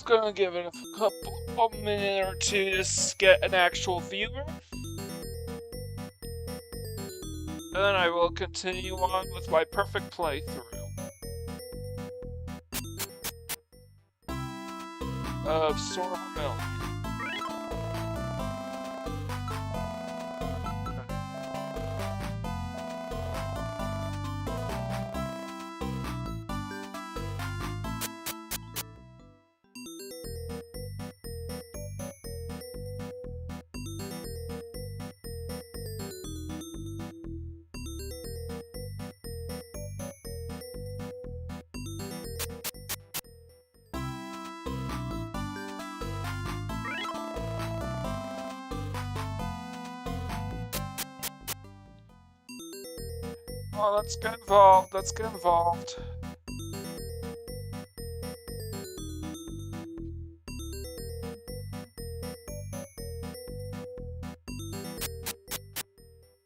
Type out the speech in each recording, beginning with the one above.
Just gonna give it a minute or two to get an actual viewer. And then I will continue on with my perfect playthrough of Vermilion. Oh, let's get involved, let's get involved.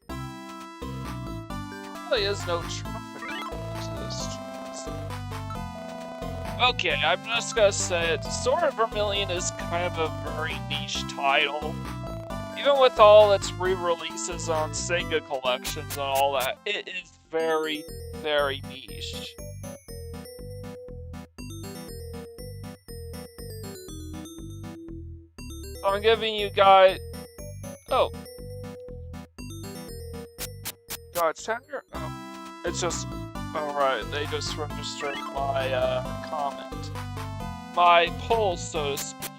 There really is no traffic to this. Okay, I'm just gonna say it. Sword of Vermilion is kind of a very niche title. Even with all its re-releases on Sega collections and all that, it is very, very niche. So I'm giving you guys... Oh. God, Chandler? Oh. It's just... Alright, they just registered my, comment. My poll, so to speak.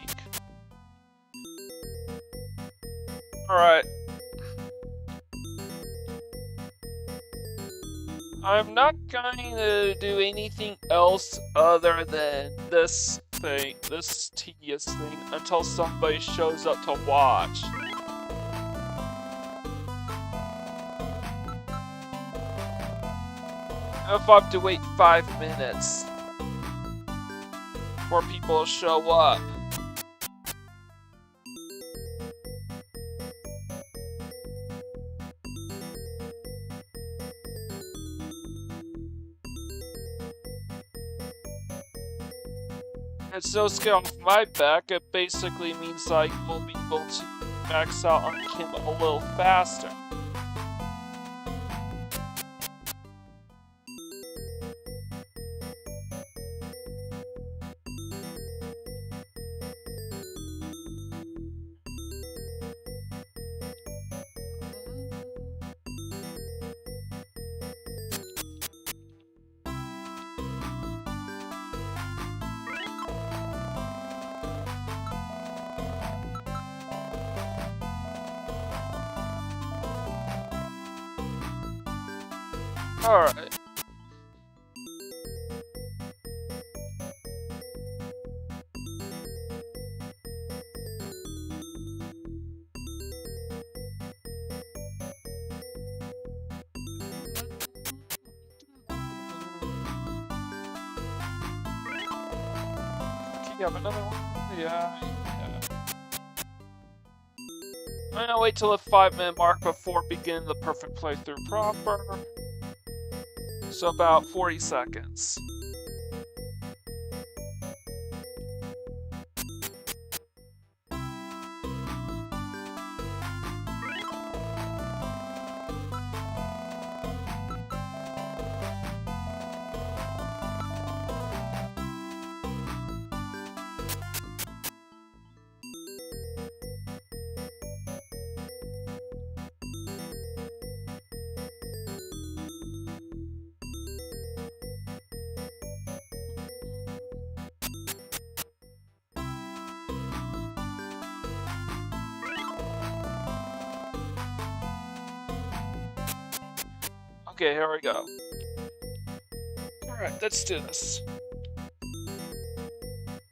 Alright. I'm not going to do anything else other than this thing, this tedious thing, until somebody shows up to watch. If I have to wait 5 minutes for people to show up. It's no skin off my back, it basically means I will be able to max out on Kim a little faster. Alright. Can you have another one? Yeah. I'm gonna wait till the 5-minute mark before beginning the perfect playthrough proper. So about 40 seconds. Okay, here we go. Alright, let's do this.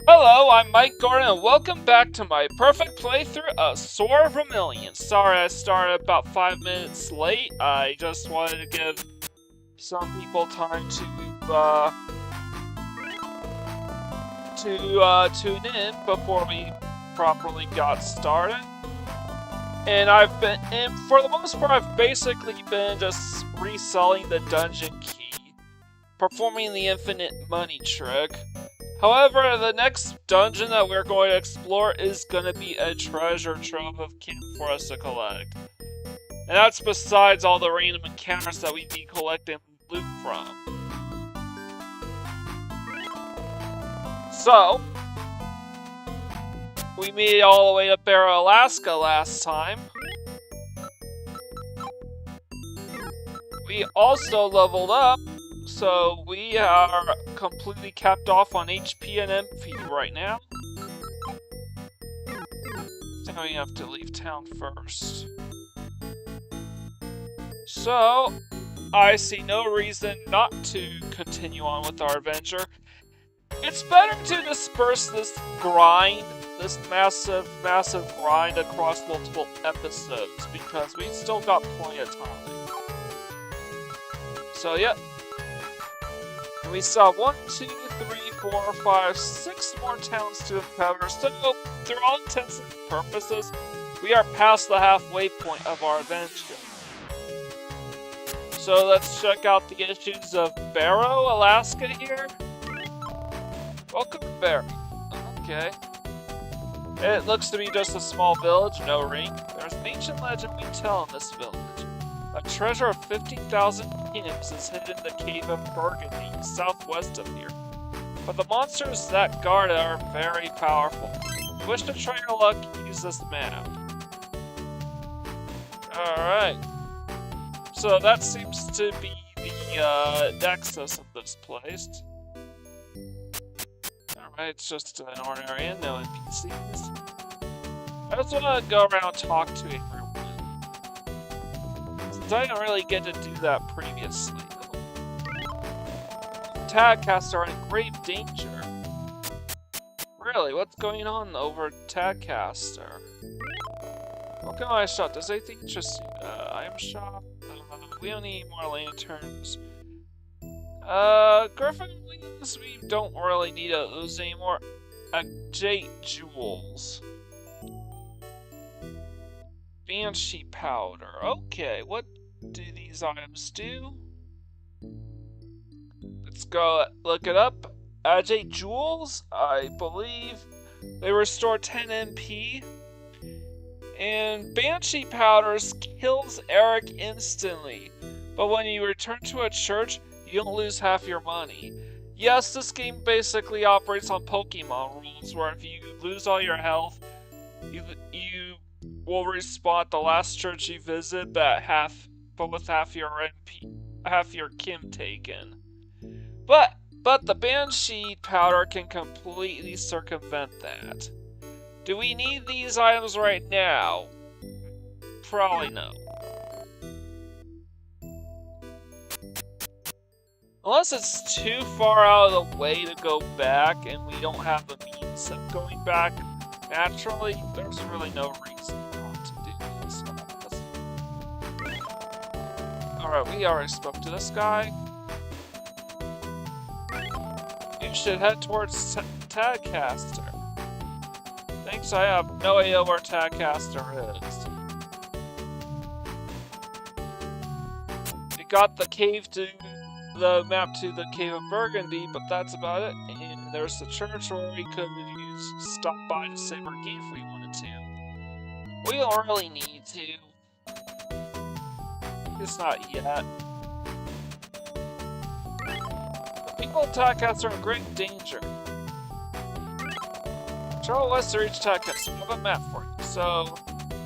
Hello, I'm Mike Gordon, and welcome back to my perfect playthrough of Sword of Vermilion. Sorry I started about 5 minutes late. I just wanted to give some people time to tune in before we properly got started. And for the most part, I've basically been just reselling the dungeon key, performing the infinite money trick, However, the next dungeon that we're going to explore is going to be a treasure trove of kin for us to collect. And that's besides all the random encounters that we'd be collecting loot from. So, we made it all the way to Barrow, Alaska last time. We also leveled up, so we are completely capped off on HP and MP right now. So we have to leave town first. So, I see no reason not to continue on with our adventure. It's better to disperse this grind, this massive grind across multiple episodes, because we've still got plenty of time. So, yep. And we saw 1, 2, 3, 4, 5, 6 more towns to cover, so through all intents and purposes, we are past the halfway point of our adventure. So let's check out the issues of Barrow, Alaska here. Welcome to Barrow. Okay. It looks to be just a small village, no ring. There's an ancient legend we tell in this village. A treasure of 50,000 gems is hidden in the Cave of Bergandy, southwest of here. But the monsters that guard it are very powerful. If you wish to try your luck, use this map. Alright. So that seems to be the nexus of this place. Alright, it's just an ordinary inn, no NPCs. I just want to go around and talk to everyone. Since I didn't really get to do that previously. Tagcasts are in grave danger. Really, what's going on over Tagcaster? What can I shop? Does anything interest you? Item shop? We don't need more lanterns. Griffin wings, we don't really need those anymore. Jade jewels. Banshee powder. Okay, what do these items do? Let's go look it up. Jade jewels, I believe they restore 10 MP. And Banshee Powders kills Eric instantly, but when you return to a church, you don't lose half your money. Yes, this game basically operates on Pokemon rules, where if you lose all your health, you will respawn at the last church you visit, but with half your Kim taken. But the Banshee Powder can completely circumvent that. Do we need these items right now? Probably no. Unless it's too far out of the way to go back and we don't have the means of going back naturally, there's really no reason not to do this. Alright, we already spoke to this guy. You should head towards Tagcaster. Thanks, I have no idea where Tagcaster is. We got the map to the Cave of Bergandy, but that's about it. And there's the church where we could stop by to save our game if we wanted to. We don't really need to. Just not yet. The people of Tagcaster are in great danger. Travel west to reach Tagcaster. I have a map for you. So,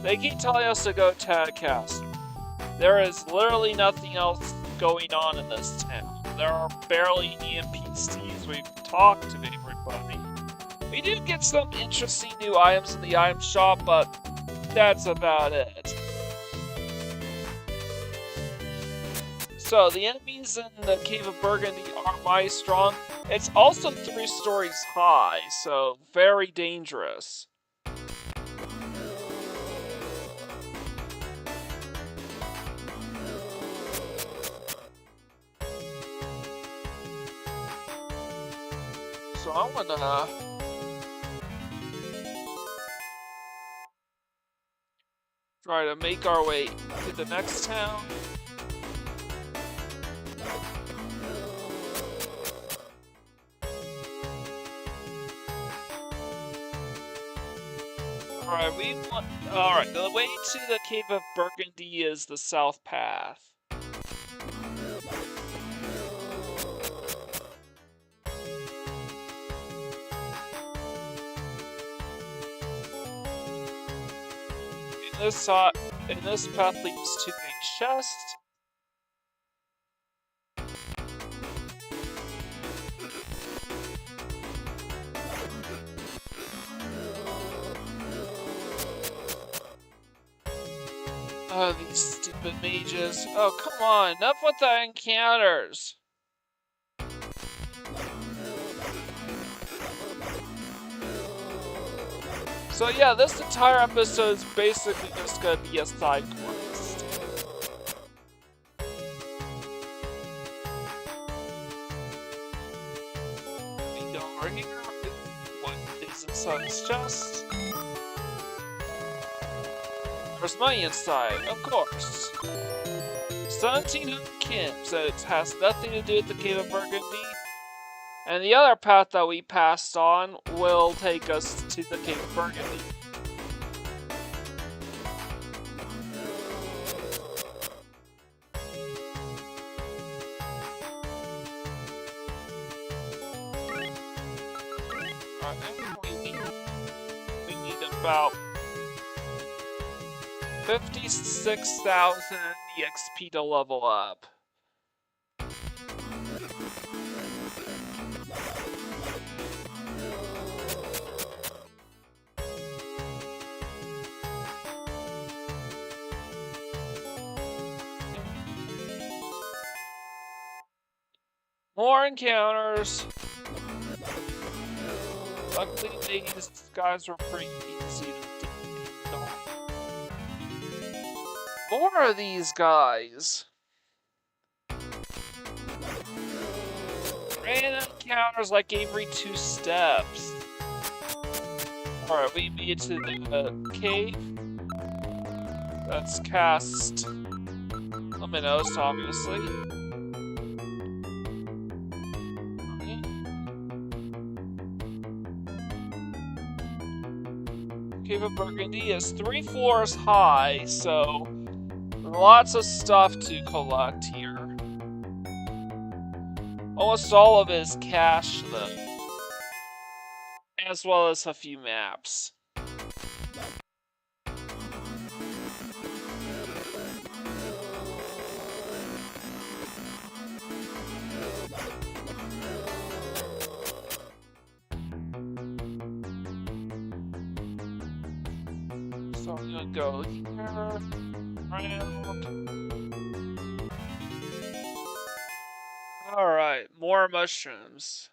they keep telling us to go to Tagcaster. There is literally nothing else going on in this town. There are barely any NPCs. We've talked to everybody. We do get some interesting new items in the item shop, but that's about it. So, the enemies in the Cave of Bergandy are mighty strong. It's also 3 stories high, so very dangerous. So I'm gonna try to make our way to the next town. Alright, Alright, the way to the Cave of Bergandy is the south path. And this path leads to a chest. Oh, these stupid mages. Oh, come on, enough with the encounters. So yeah, this entire episode is basically just gonna be a side quest. We go over here. What is inside this chest? There's money inside, of course. 1700 Kims, and it has nothing to do with the Cave of Bergandy. And the other path that we passed on will take us to the Cave of Bergandy. We need about 56,000 EXP to level up. More encounters. Luckily, these guys were pretty easy to defeat. More of these guys. Random encounters like every 2 steps. Alright, we made it to the cave. That's cast Luminous, obviously. Cave of Bergandy is 3 floors high, so lots of stuff to collect here. Almost all of it is cash, though, as well as a few maps. So I'm gonna go here, around. Alright, more mushrooms.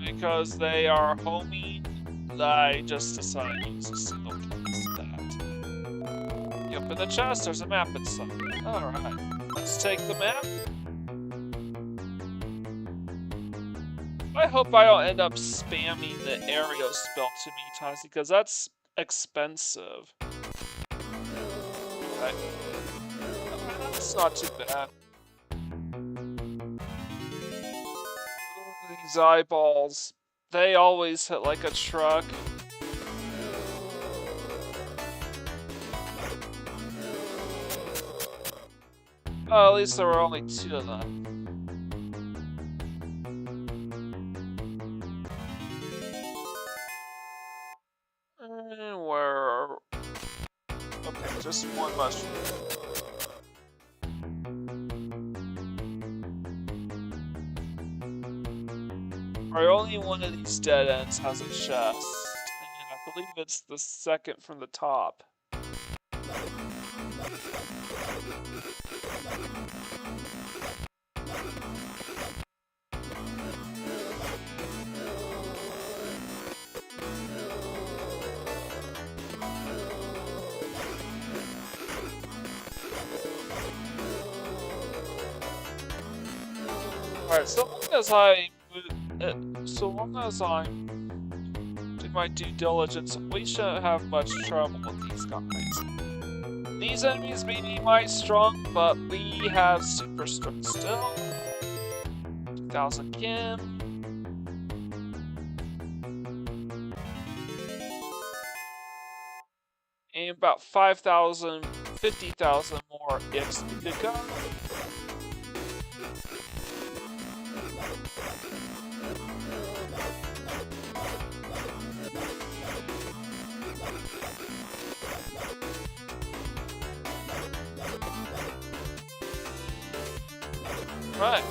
Because they are homing, I just decided to use a single place for that. You open the chest, there's a map inside. Alright, let's take the map. I hope I don't end up spamming the area spell too many times because that's expensive. Right. That's not too bad. These eyeballs, they always hit like a truck. Oh, at least there were only 2 of them. Okay, just 1 mushroom. Alright, only one of these dead ends has a chest, and I believe it's the second from the top. Alright, so long as I do my due diligence, we shouldn't have much trouble with these guys. These enemies may be mighty strong, but we have super strength still. 3,000 yen. And about 5,000, 50,000 more XP to go. Right.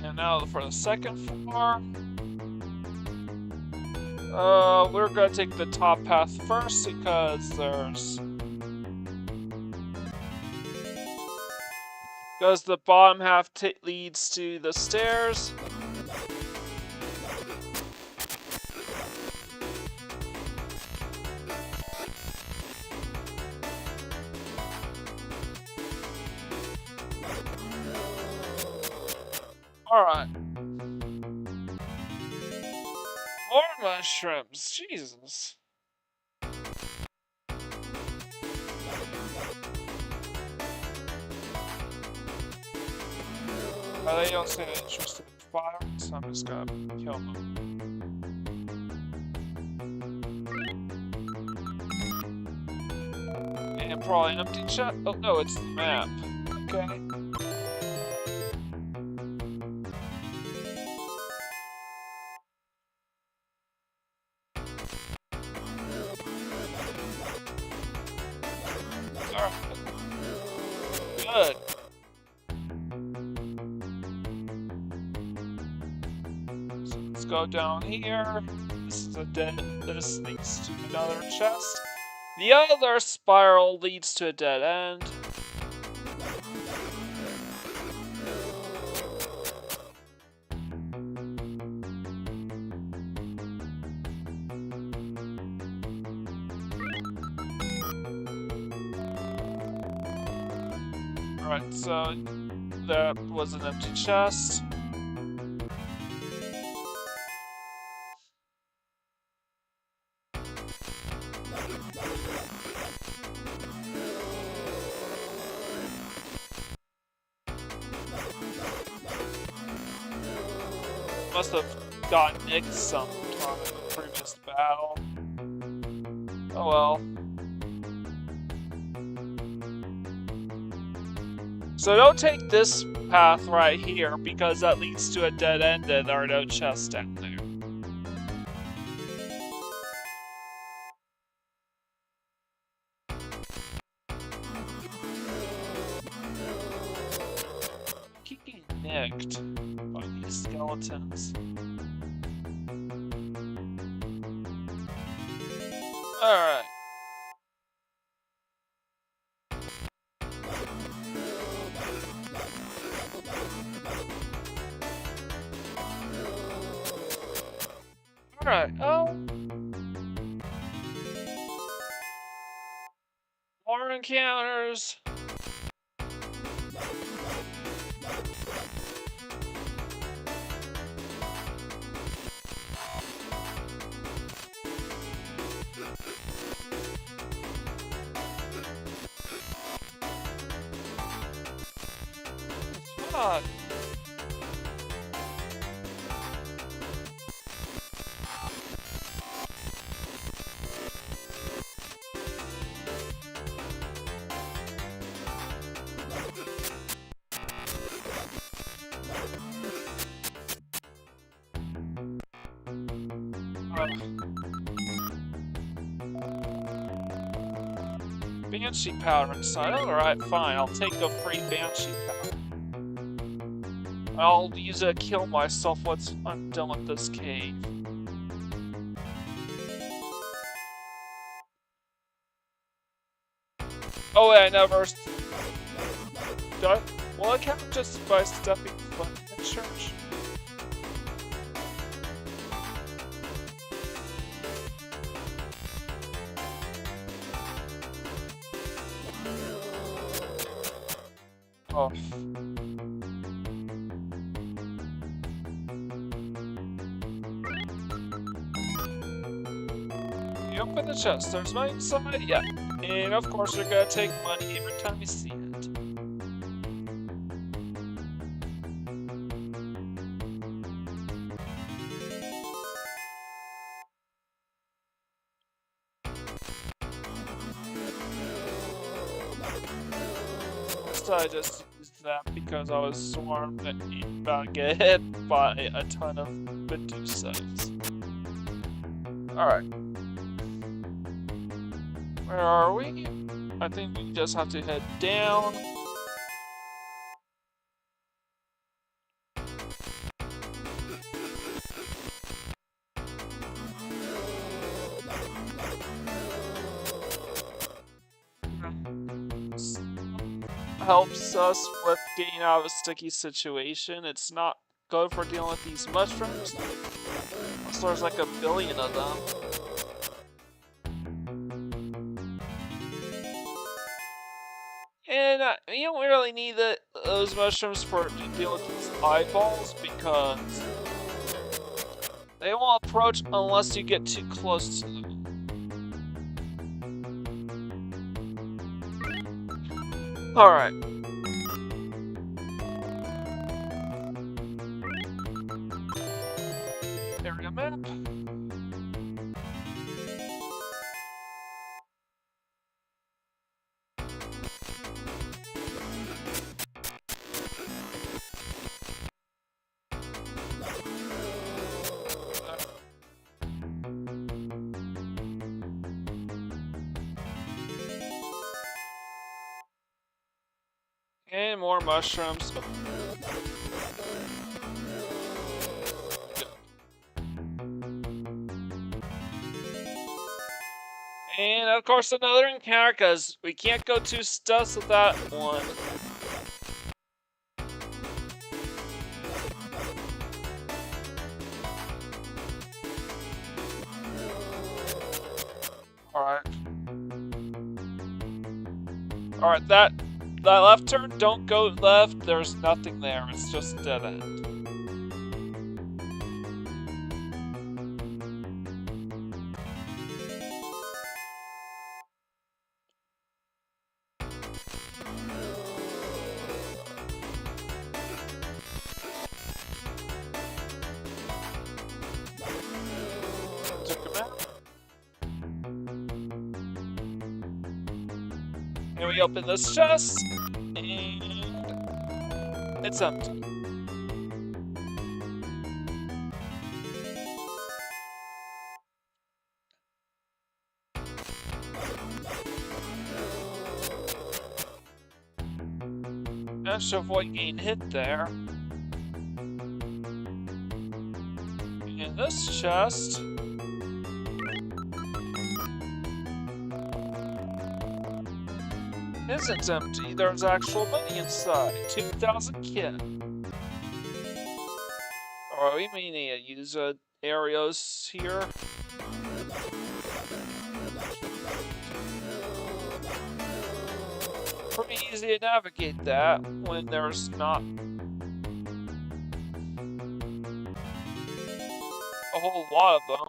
And now for the second floor. We're gonna take the top path first because the bottom half leads to the stairs. Alright. More mushrooms, Jesus. They don't seem interested in fire, so I'm just gonna kill them. And probably an empty chest. Oh no, it's the map. Okay. Good. So let's go down here. This is a dead. This leads to another chest. The other spiral leads to a dead end. Alright, so that was an empty chest. Must have gotten nicked sometime in the previous battle. Oh well. So don't take this path right here, because that leads to a dead end and there are no chests down there. Keep getting nicked by these skeletons. Alright. Alright, more encounters. Fuck. Banshee powder inside. Alright, fine. I'll take a free Banshee powder. I'll use it to kill myself once I'm done with this cave. Oh wait, I never... Will it count just by stepping foot in the church? Oh. You open the chest. There's money inside? Yeah. And of course, you're gonna take money every time you see it. So I just used that because I was swarmed and about to get hit by a ton of Medusas. Alright. Where are we? I think we just have to head down. Helps us with getting out of a sticky situation. It's not good for dealing with these mushrooms. So there's like 1 billion of them. And you don't really need those mushrooms to deal with these eyeballs because they won't approach unless you get too close to them. Alright. Area map. And more mushrooms. And of course another encounter, because we can't go 2 steps without one. Alright, that left turn, don't go left, there's nothing there, it's just a dead end. And we open this chest, and it's empty. I should avoid getting hit there. In this chest, isn't empty, there's actual money inside. 2,000 kin. Alright, we may need to use areas here. Pretty easy to navigate that when there's not a whole lot of them.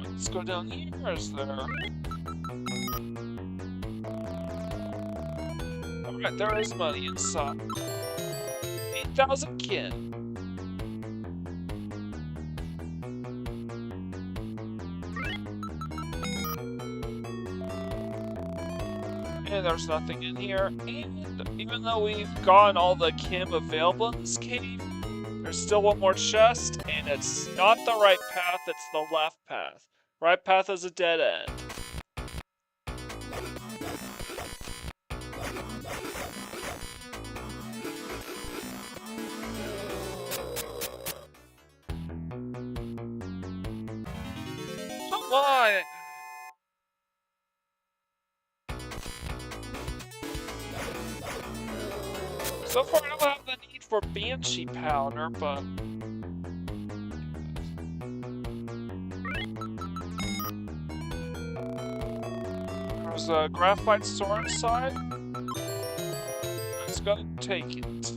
Let's go down here, is there? Alright, there is money inside. 8,000 kin. And there's nothing in here, and even though we've gotten all the Kim available in this cave, there's still one more chest, and it's not the right path, it's the left path. Right path is a dead end. Come on! So far, I don't have the need for Banshee Powder, but... There's a graphite sword inside. Let's Let's go take it.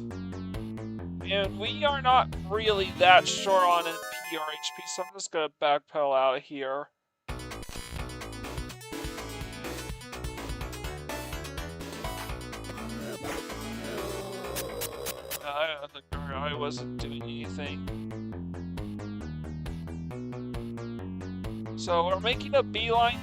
And we are not really that short on NP or HP, so I'm just gonna backpedal out of here. I wasn't doing anything. So we're making a beeline.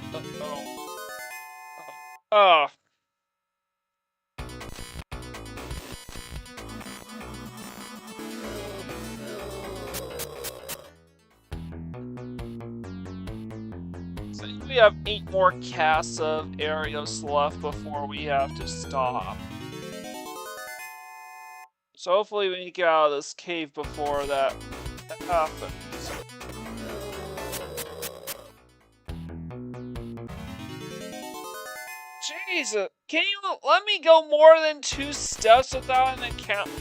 So we have 8 more casts of Arios left before we have to stop. So hopefully we can get out of this cave before that happens. Jesus, can you let me go more than 2 steps without an encounter?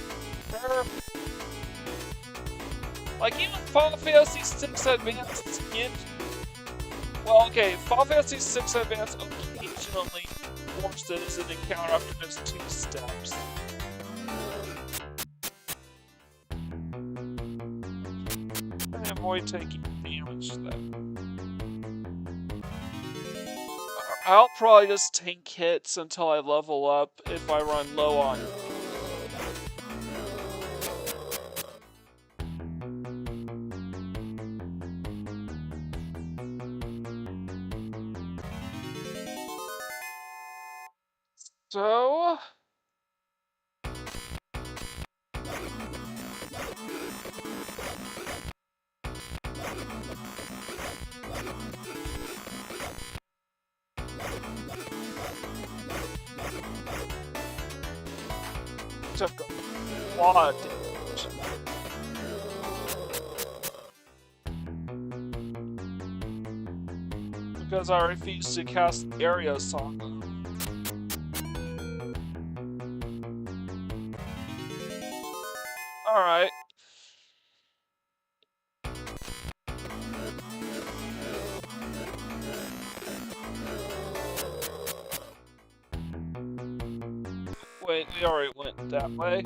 Like, even Final Fantasy 6 Advance gives... Well, okay, Final Fantasy 6 Advance occasionally forces an encounter after just 2 steps. And avoid taking damage then. I'll probably just tank hits until I level up if I run low on it. So... took a lot of damage. Because I refused to cast Arios on them. Alright. Wait, we already went that way.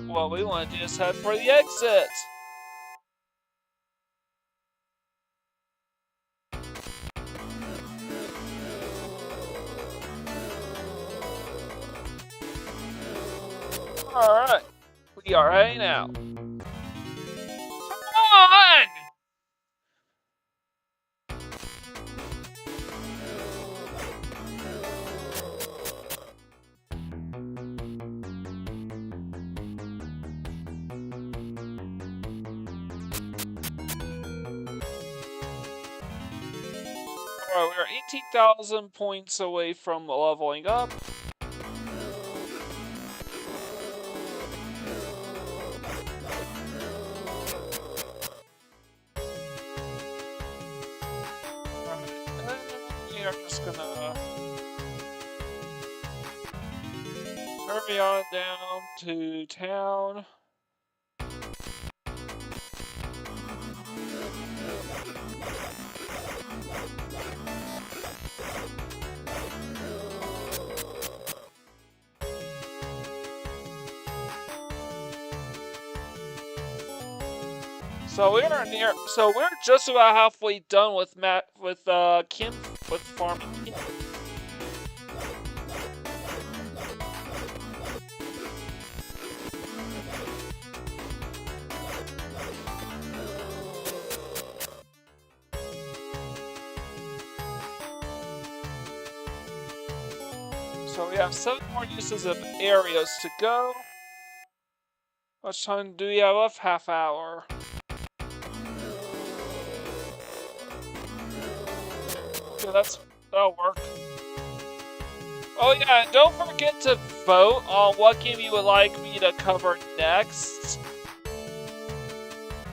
What we want to do is head for the exit! Alright, we are heading out. Come on! Alright, we are 18,000 points away from leveling up. We're just gonna hurry on down to town. So we're just about halfway done with Kim, with farming Kim. So we have 7 more uses of Arios to go. How much time do we have left? Half hour. Yeah, that'll work. Oh yeah, and don't forget to vote on what game you would like me to cover next.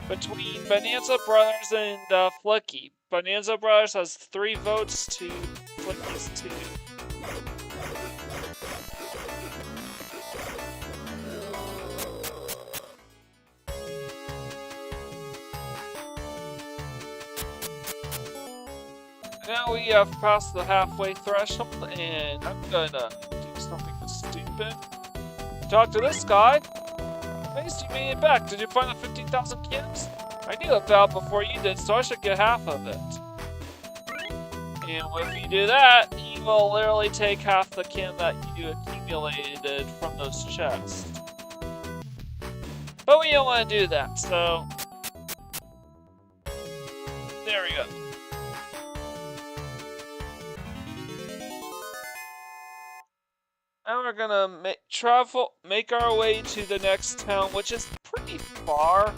Between Bonanza Brothers and Flicky. Bonanza Brothers has 3 votes to Flicky's 2. now we have passed the halfway threshold, and I'm gonna do something stupid. Talk to this guy. Nice you made it back. Did you find the 15,000 kims? I knew about it before you did, so I should get half of it. And if you do that, you will literally take half the kim that you accumulated from those chests. But we don't want to do that, so... there we go. Now we're gonna make our way to the next town, which is pretty far.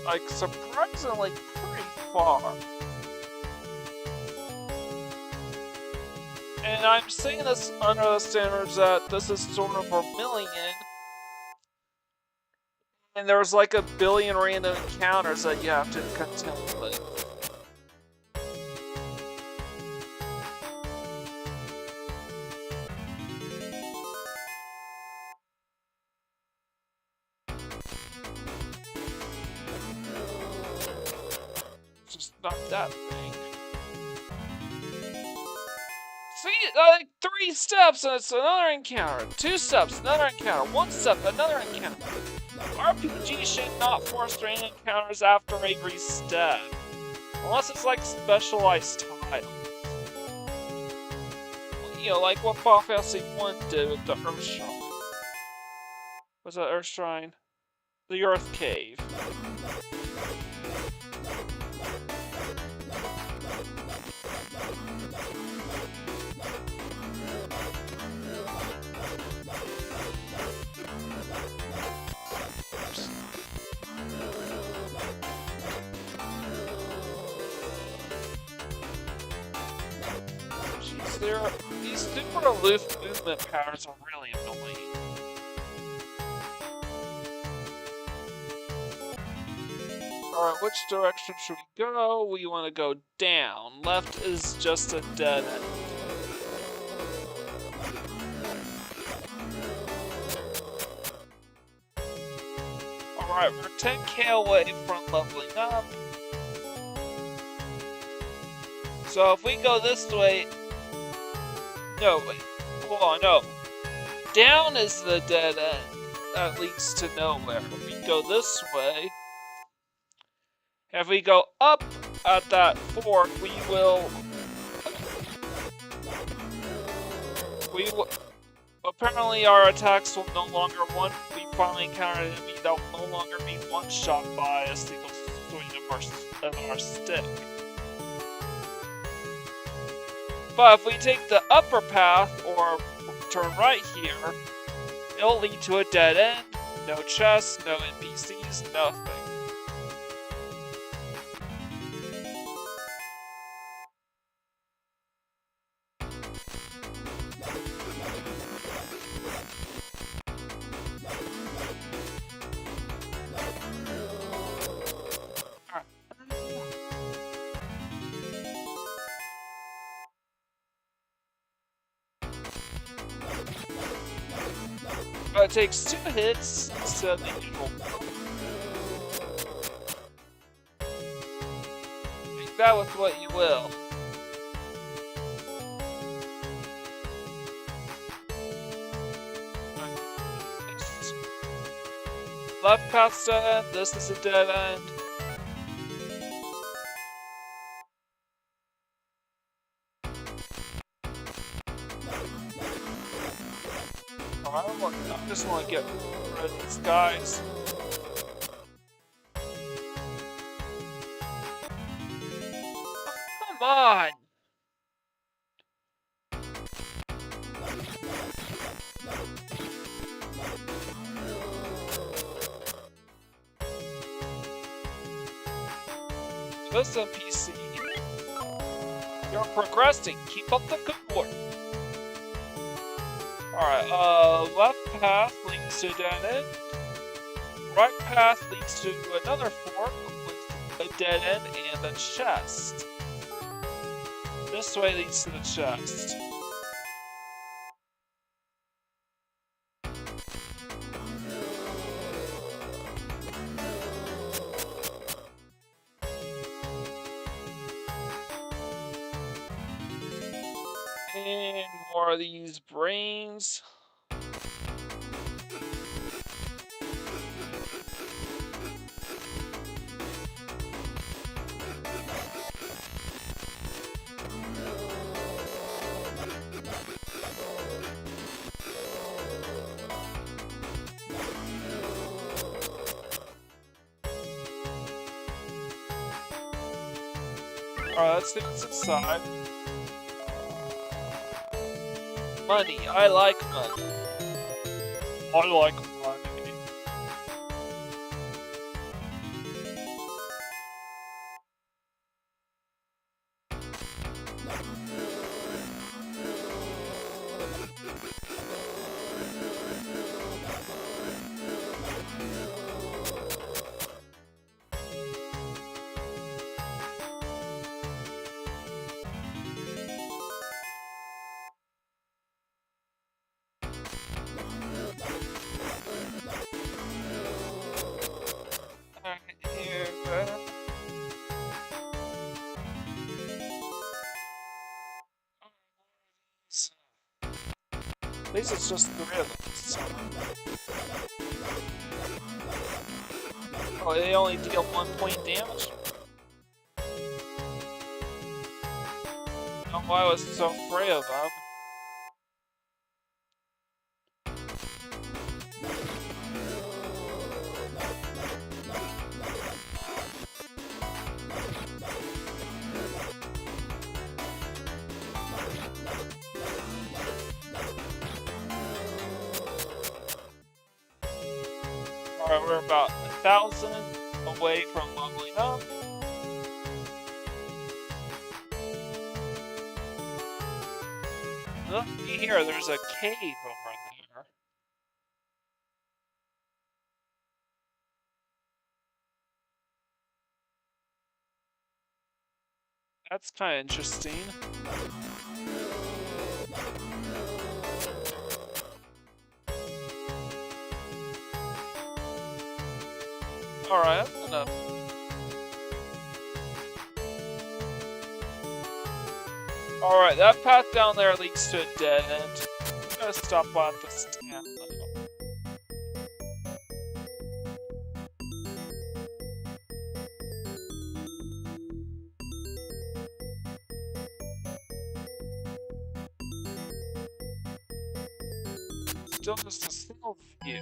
Like, surprisingly pretty far. And I'm saying this under the standards that this is sort of Vermilion. And there's like a billion random encounters that you have to contend with. Just not that thing. See, like 3 steps and it's another encounter. 2 steps, another encounter. 1 step, another encounter. RPG should not force rain encounters after every step. Unless it's like specialized tiles. You know, like what Final Fantasy 1 did with the Earth Shrine. What's that Earth Shrine? The Earth Cave. These super aloof movement patterns are really annoying. Alright, which direction should we go? We want to go down. Left is just a dead end. Alright, we're 10k away from leveling up. So if we go this way... No, wait. Hold on, no. Down is the dead end. That leads to nowhere. If we go this way... If we go up at that fork, we will... Apparently our attacks will no longer we finally encountered an enemy that will no longer be one-shot by a single swing of our stick. But if we take the upper path, or turn right here, it'll lead to a dead end, no chests, no NPCs, nothing. It takes 2 hits instead of the usual. Make that with what you will. Left path's dead end, this is a dead end. I just want to get rid of these guys. Oh, come on! This NPC. You're progressing. Keep up the good work. Alright, left path leads to dead end. Right path leads to another fork with a dead end and a chest. This way leads to the chest. more of these brains. Alright, let's see what's inside. Money. I like money. I like money. At least it's just 3 of them. So. Oh, they only deal 1 point damage? Oh, why was I so afraid of them? Alright, we're about 1,000 away from leveling up. Look here, there's a cave over there. That's kind of interesting. Alright, I'm gonna... Alright, that path down there leads to a dead end. I'm gonna stop by the stand. Still just a single view.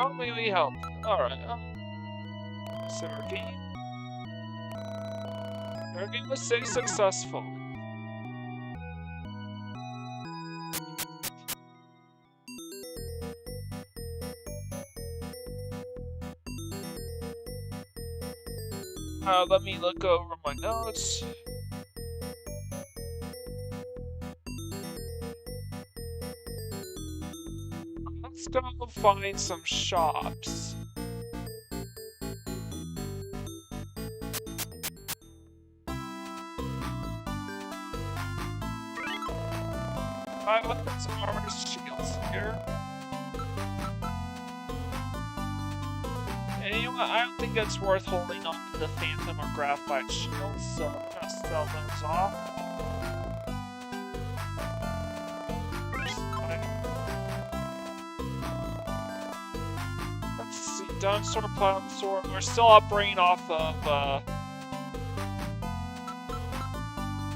Oh, maybe we help. Alright. So our game. Our game was so successful. Let me look over my notes. Let's go find some shops. I want some armor shields here. And you know what? I don't think it's worth holding on to the Phantom or Graphite shields, so I'm gonna sell those off. Let's see, dinosaur, pliosaur. We're still operating off of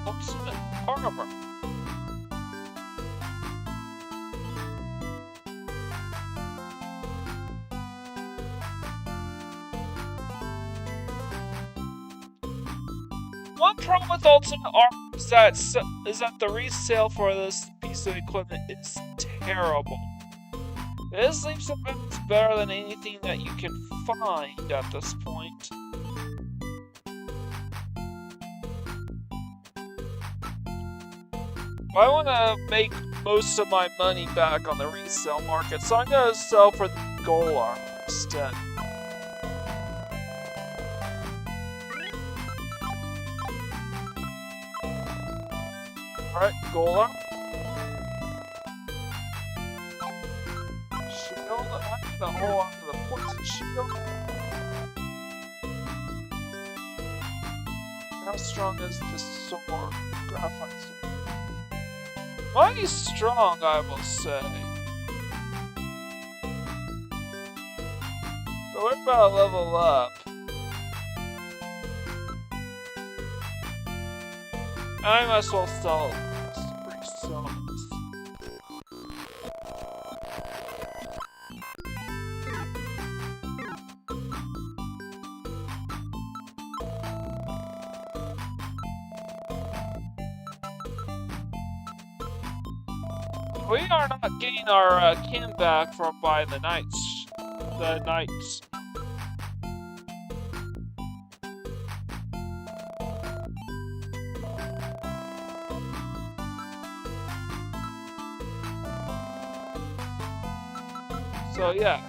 ultimate armor. One problem with ultimate armor is that the resale for this piece of equipment is terrible. It is leaps and bounds better than anything that you can find at this point. I want to make most of my money back on the resale market, so I'm going to sell for the gold armor instead. Alright, gold armor. Shield, I'm going to hold on to the poison shield. How strong is this sword? Graphite sword. Mighty strong, I will say. But what about level up? I might as well sell this. Resell this. We are not getting our kin back from by the knights. The knights. So yeah.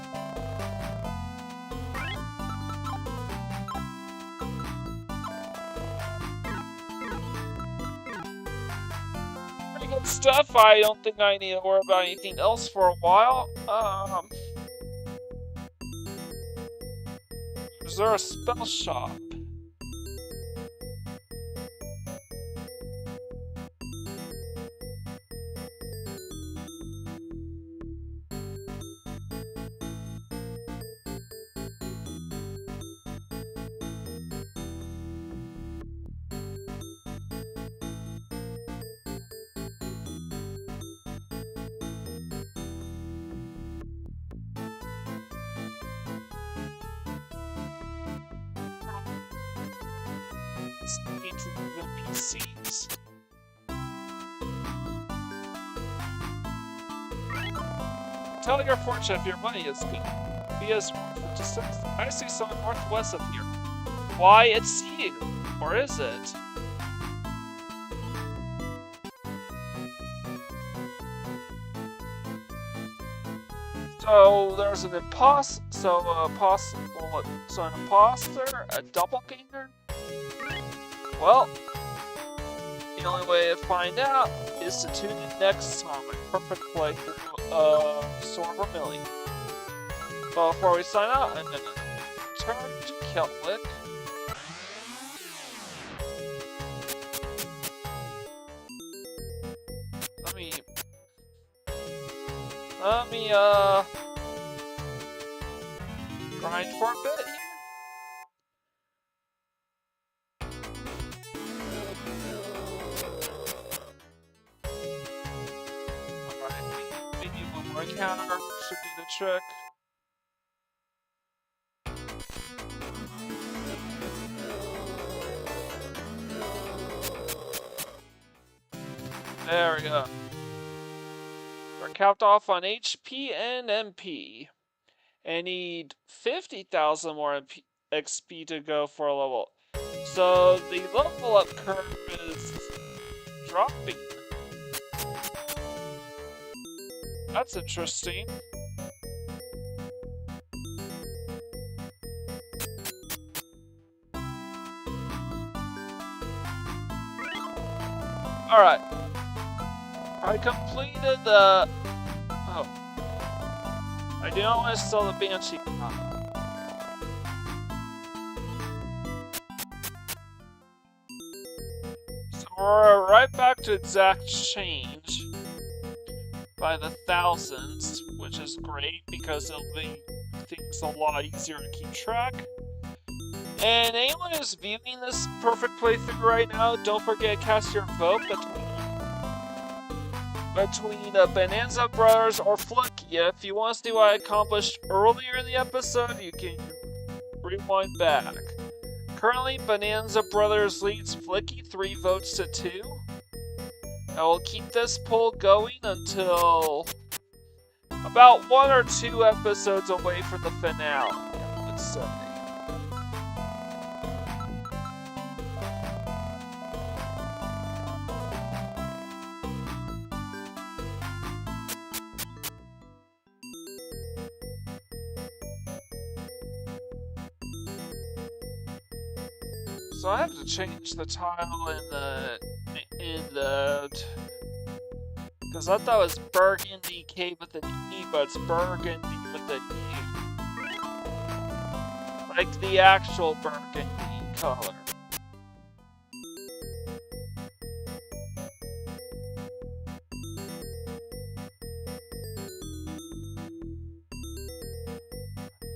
Pretty good stuff. I don't think I need to worry about anything else for a while. Is there a spell shop? Speaking to the NPCs. Tell your fortune if your money is good. Be as worth to sense. I see someone northwest of here. Why, it's you. Or is it? So there's an imposter, an imposter, a doppelganger. Well, the only way to find out is to tune in next time. A perfect playthrough of Sword of Vermilion. But before we sign out, I'm gonna turn to Keltwick. Let me grind for a bit here. Alright, maybe one more encounter should do the trick. There we go. We're capped off on HP and MP. And need 50,000 more XP to go for a level. So the level up curve is dropping. That's interesting. Alright. I completed the... Oh. I do not want to sell the Banshee. So we're right back to exact change by the thousands, which is great because it'll make things a lot easier to keep track. And anyone who's viewing this perfect playthrough right now, don't forget to cast your vote between Bonanza Brothers or Flucky. If you want to see what I accomplished earlier in the episode, you can rewind back. Currently, Bonanza Brothers leads Flicky 3 votes to 2. I will keep this poll going until about 1 or 2 episodes away from the finale, I would say. So I have to change the title in the because I thought it was Bergandy Cave with an E, but it's Bergandy with an U. Like the actual burgundy color.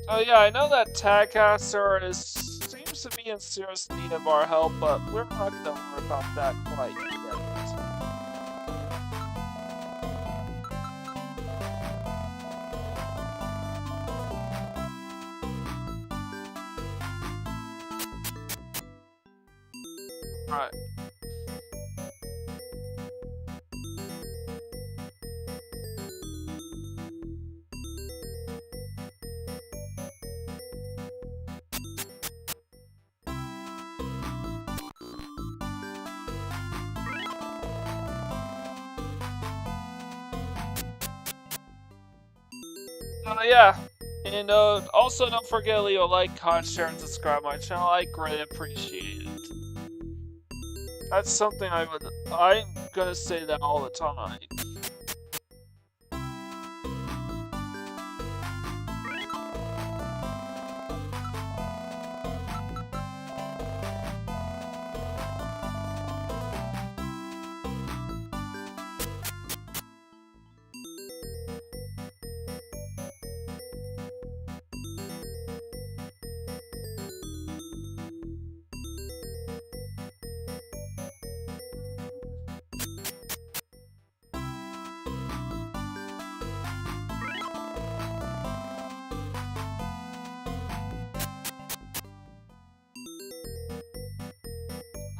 Oh yeah, I know that Tagcaster seems to be in serious need of our help, but we're not gonna worry about that quite yet. Alright. Yeah, and also don't forget to leave a like, comment, share, and subscribe to my channel. I greatly appreciate it. That's something I'm gonna say that all the time.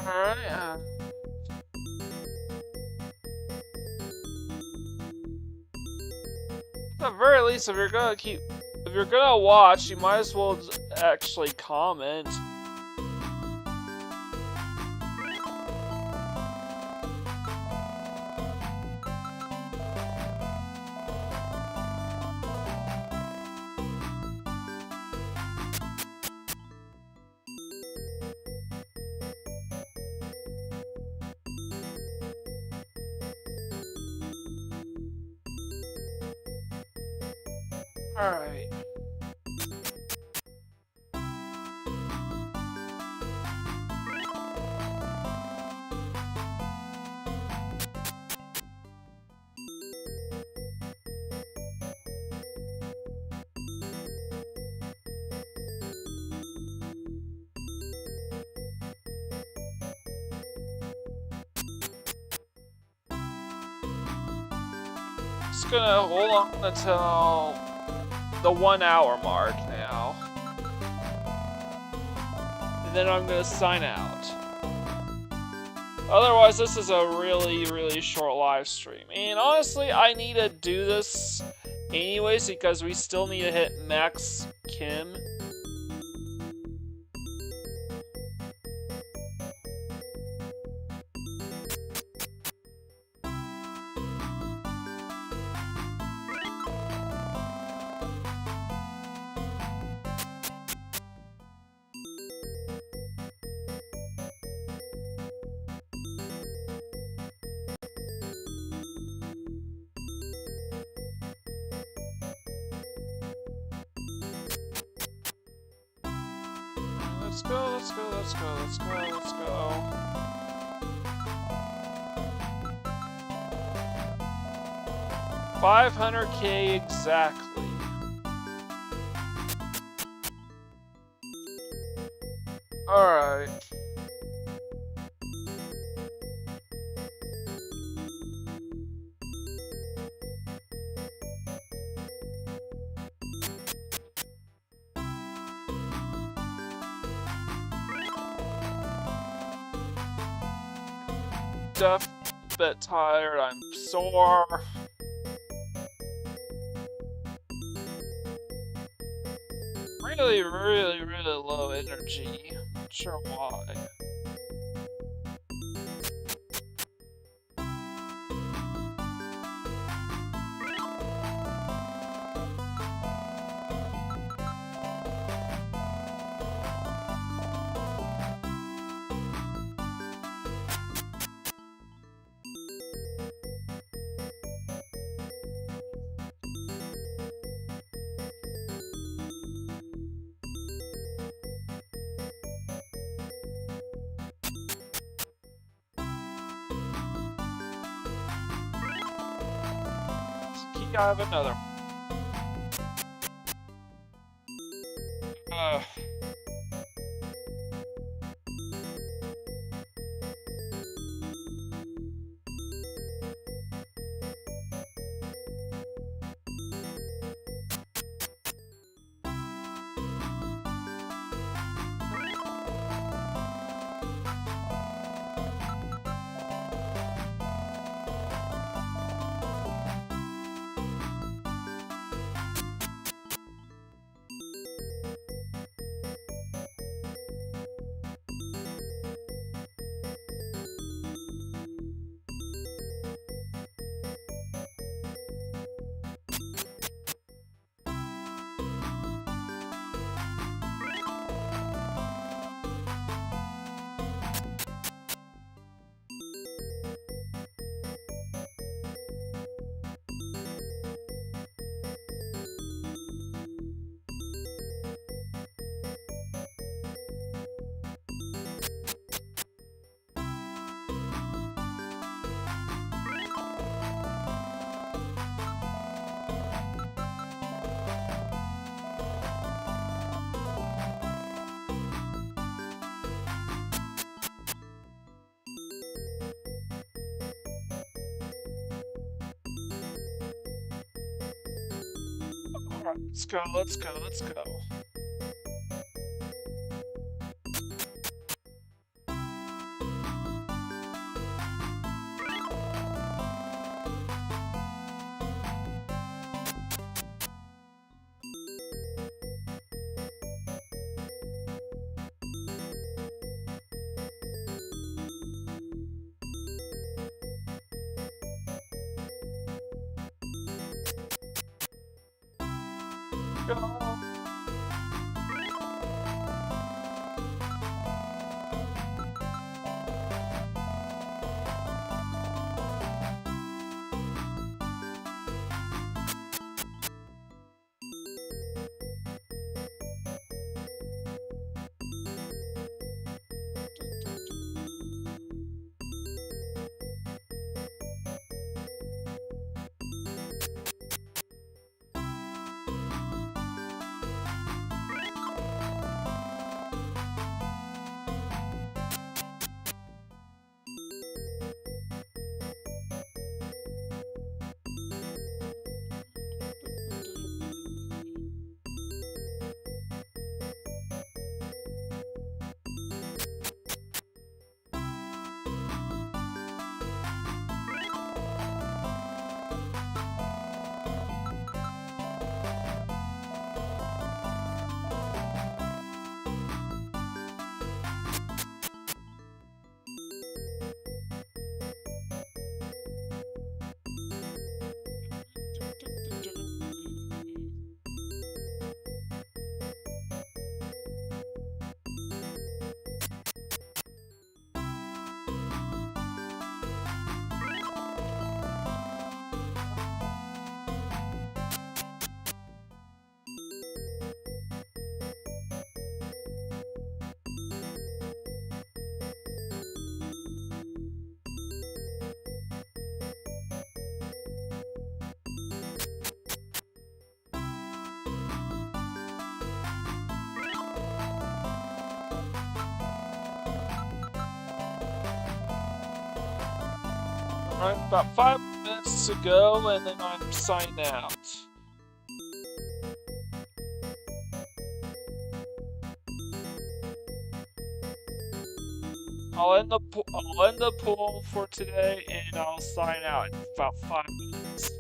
Alright, at the very least, if you're gonna watch, you might as well actually comment. Alright. Just gonna hold on until the 1 hour mark now. And then I'm gonna sign out. Otherwise, this is a really, really short live stream. And honestly, I need to do this anyways because we still need to hit Max Kim. Let's go. 500K exactly. Alright. A bit tired, I'm sore. Really, really, really low energy. Not sure why. I have another. Alright, let's go, let's go, let's go. Go. Alright, about 5 minutes to go, and then I'm signing out. I'll end the pool for today, and I'll sign out in about 5 minutes.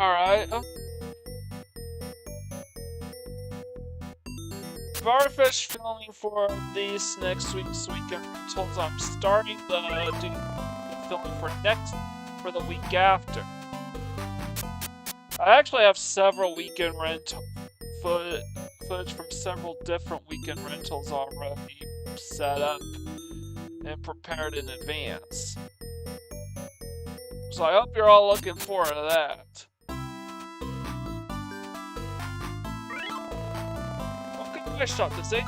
Alright. I've already finished filming for these next week's weekend rentals. I'm starting the filming for the week after. I actually have several weekend footage from several different weekend rentals already set up and prepared in advance. So I hope you're all looking forward to that. I shot this ain't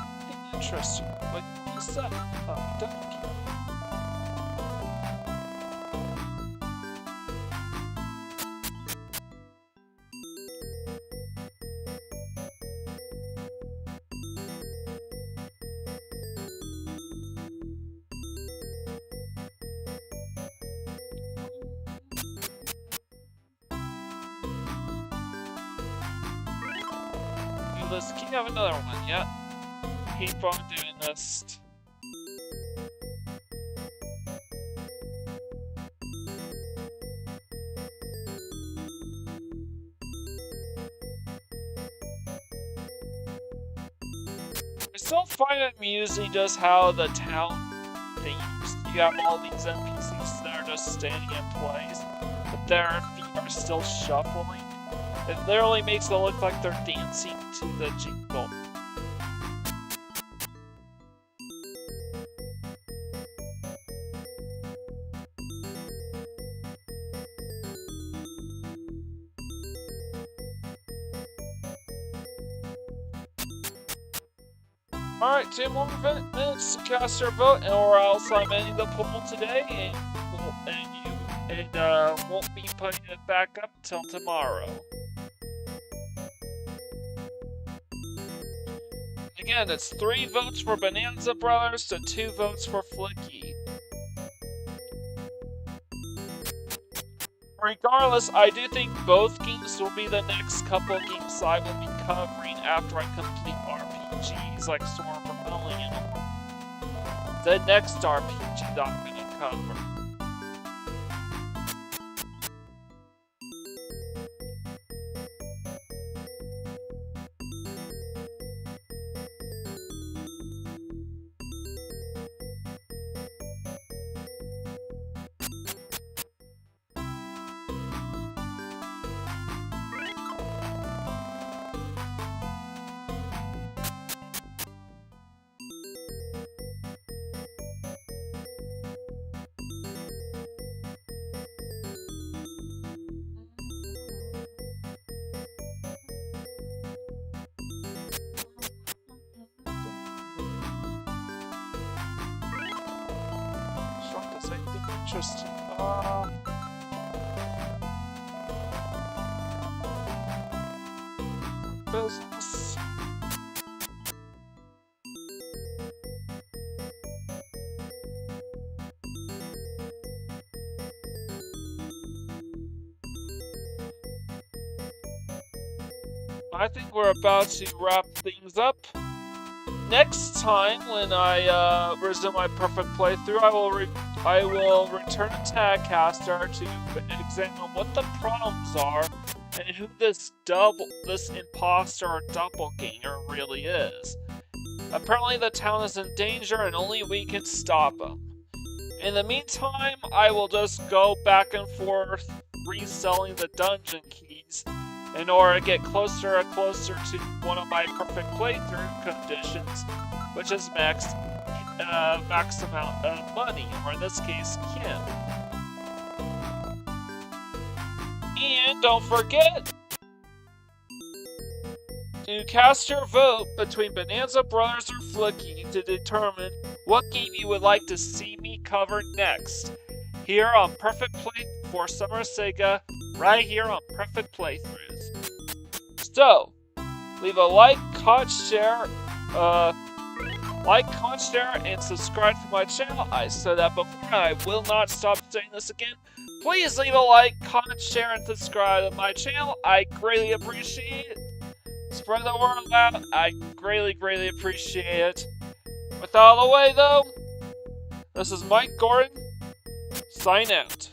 interesting. Like, what's that? Can you have another one yet? Keep on doing this. I still find it amusing just how the town themes. You have all these NPCs that are just standing in place, but their feet are still shuffling. It literally makes it look like they're dancing to the jingle. Alright, 2 more minutes to cast your vote, or else I'm ending the poll today, and won't be putting it back up until tomorrow. Again, it's 3 votes for Bonanza Brothers to 2 votes for Flicky. Regardless, I do think both games will be the next couple games I will be covering after I complete RPGs like Sword of Vermilion. The next RPG that I'm going to cover. Interesting. Business. I think we're about to wrap things up. Next time, when I resume my perfect playthrough, I will return to Tagcaster to examine what the problems are and who this imposter or doppelganger really is. Apparently, the town is in danger, and only we can stop them. In the meantime, I will just go back and forth reselling the dungeon keys in order to get closer and closer to one of my perfect playthrough conditions, which is max amount of money, or in this case, Kim. And don't forget to cast your vote between Bonanza Brothers or Flicky to determine what game you would like to see me cover next. Here on Perfect Play for Summer Sega, right here on Perfect Playthroughs. So, leave a like, comment, share, and subscribe to my channel. I said that before, and I will not stop saying this again. Please leave a like, comment, share, and subscribe to my channel. I greatly appreciate it. Spread the word out. I greatly, greatly appreciate it. With all the way, though, this is Mike Gordon. Sign out.